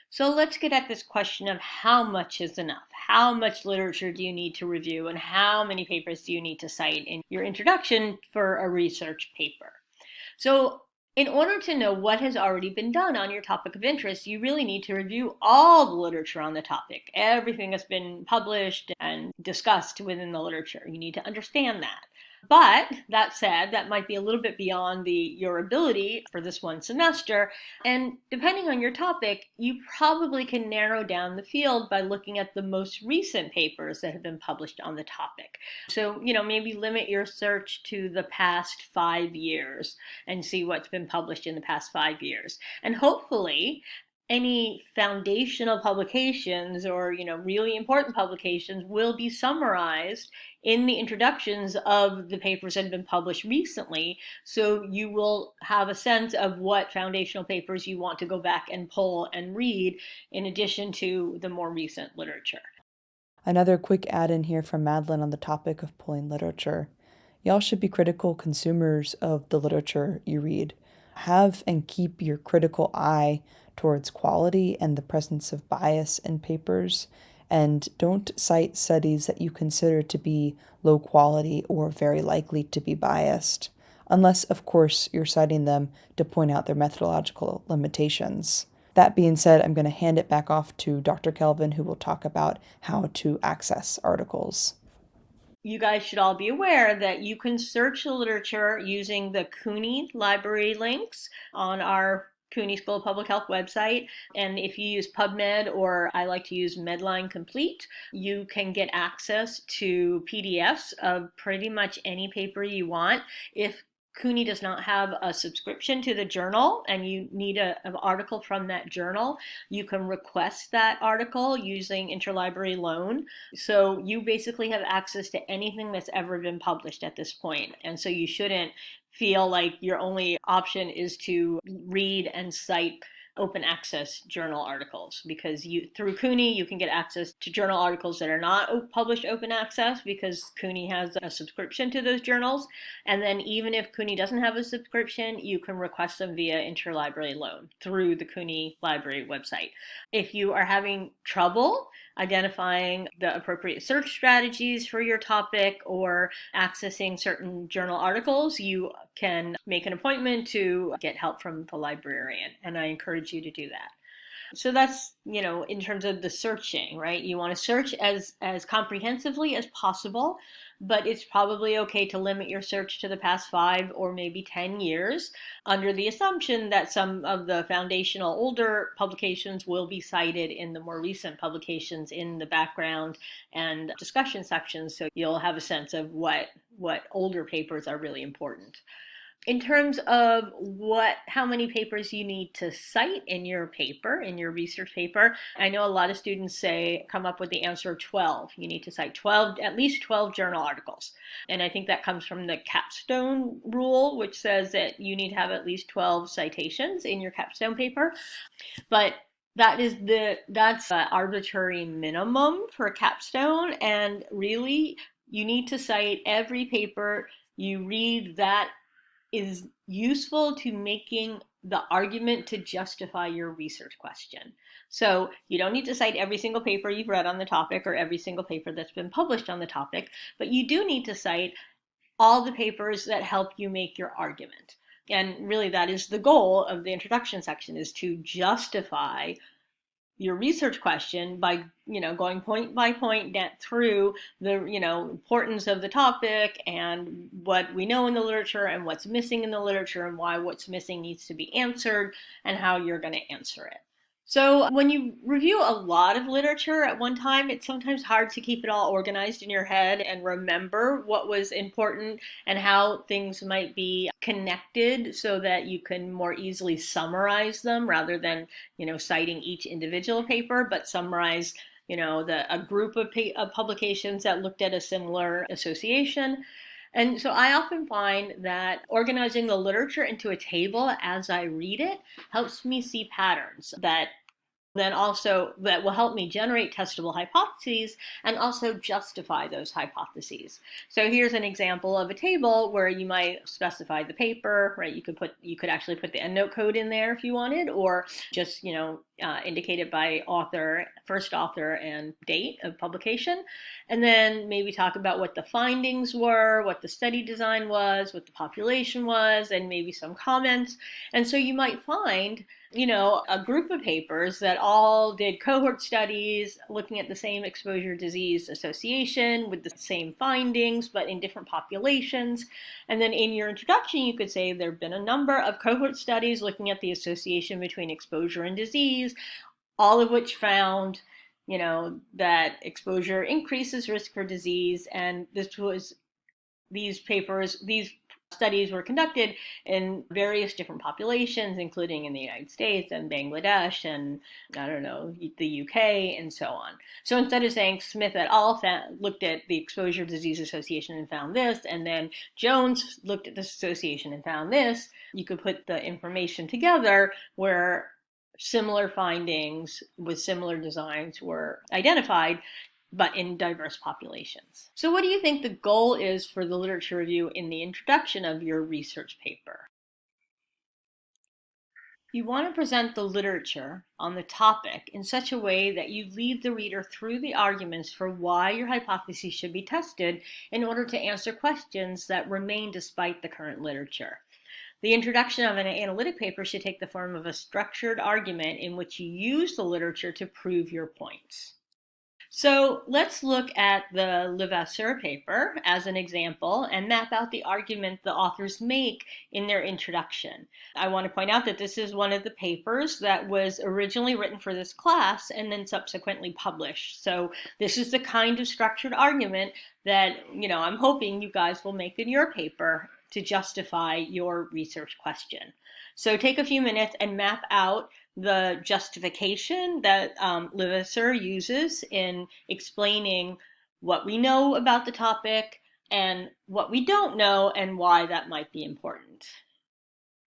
So let's get at this question of how much is enough? How much literature do you need to review, and how many papers do you need to cite in your introduction for a research paper? So in order to know what has already been done on your topic of interest, you really need to review all the literature on the topic, everything that's been published and discussed within the literature. You need to understand that. But that said, that might be a little bit beyond your ability for this one semester. And depending on your topic, you probably can narrow down the field by looking at the most recent papers that have been published on the topic. So, maybe limit your search to the past 5 years and see what's been published in the past 5 years. And hopefully, any foundational publications or really important publications will be summarized in the introductions of the papers that have been published recently, so you will have a sense of what foundational papers you want to go back and pull and read in addition to the more recent literature. Another quick add-in here from Madeline on the topic of pulling literature. Y'all should be critical consumers of the literature you read. Have and keep your critical eye towards quality and the presence of bias in papers, and don't cite studies that you consider to be low quality or very likely to be biased, unless, of course, you're citing them to point out their methodological limitations. That being said, I'm going to hand it back off to Dr. Kelvin, who will talk about how to access articles. You guys should all be aware that you can search the literature using the CUNY library links on our CUNY School of Public Health website. And if you use PubMed, or I like to use Medline Complete, you can get access to PDFs of pretty much any paper you want. If CUNY does not have a subscription to the journal and you need an article from that journal, you can request that article using interlibrary loan. So you basically have access to anything that's ever been published at this point. And so you shouldn't feel like your only option is to read and cite open access journal articles, because through CUNY you can get access to journal articles that are not published open access because CUNY has a subscription to those journals. And then even if CUNY doesn't have a subscription, you can request them via interlibrary loan through the CUNY library website. If you are having trouble identifying the appropriate search strategies for your topic or accessing certain journal articles, you can make an appointment to get help from the librarian, and I encourage you to do that. So that's, in terms of the searching, right? You want to search as comprehensively as possible, but it's probably okay to limit your search to the past 5 or maybe 10 years under the assumption that some of the foundational older publications will be cited in the more recent publications in the background and discussion sections, so you'll have a sense of what older papers are really important. In terms of how many papers you need to cite in your paper, in your research paper, I know a lot of students come up with the answer of 12. You need to cite 12, at least 12 journal articles. And I think that comes from the capstone rule, which says that you need to have at least 12 citations in your capstone paper. But that's an arbitrary minimum for a capstone, and really you need to cite every paper you read that is useful to making the argument to justify your research question. So you don't need to cite every single paper you've read on the topic or every single paper that's been published on the topic, but you do need to cite all the papers that help you make your argument. And really that is the goal of the introduction section, is to justify your research question by going point by point through the importance of the topic and what we know in the literature and what's missing in the literature and why what's missing needs to be answered and how you're going to answer it. So when you review a lot of literature at one time, it's sometimes hard to keep it all organized in your head and remember what was important and how things might be connected so that you can more easily summarize them rather than, citing each individual paper, but summarize, a group of publications that looked at a similar association. And so I often find that organizing the literature into a table as I read it helps me see patterns that will help me generate testable hypotheses and also justify those hypotheses. So here's an example of a table where you might specify the paper, right? You could actually put the EndNote code in there if you wanted, or just, indicated by author, first author, and date of publication. And then maybe talk about what the findings were, what the study design was, what the population was, and maybe some comments. And so you might find, a group of papers that all did cohort studies looking at the same exposure disease association with the same findings, but in different populations. And then in your introduction, you could say there have been a number of cohort studies looking at the association between exposure and disease, all of which found, that exposure increases risk for disease. And these studies were conducted in various different populations, including in the United States and Bangladesh and, I don't know, the UK and so on. So instead of saying Smith et al. Looked at the exposure disease association and found this, and then Jones looked at this association and found this, you could put the information together where similar findings with similar designs were identified, but in diverse populations. So what do you think the goal is for the literature review in the introduction of your research paper? You want to present the literature on the topic in such a way that you lead the reader through the arguments for why your hypotheses should be tested in order to answer questions that remain despite the current literature. The introduction of an analytic paper should take the form of a structured argument in which you use the literature to prove your points. So let's look at the Levasseur paper as an example and map out the argument the authors make in their introduction. I want to point out that this is one of the papers that was originally written for this class and then subsequently published. So this is the kind of structured argument that, I'm hoping you guys will make in your paper to justify your research question. So take a few minutes and map out the justification that Levasseur uses in explaining what we know about the topic and what we don't know and why that might be important.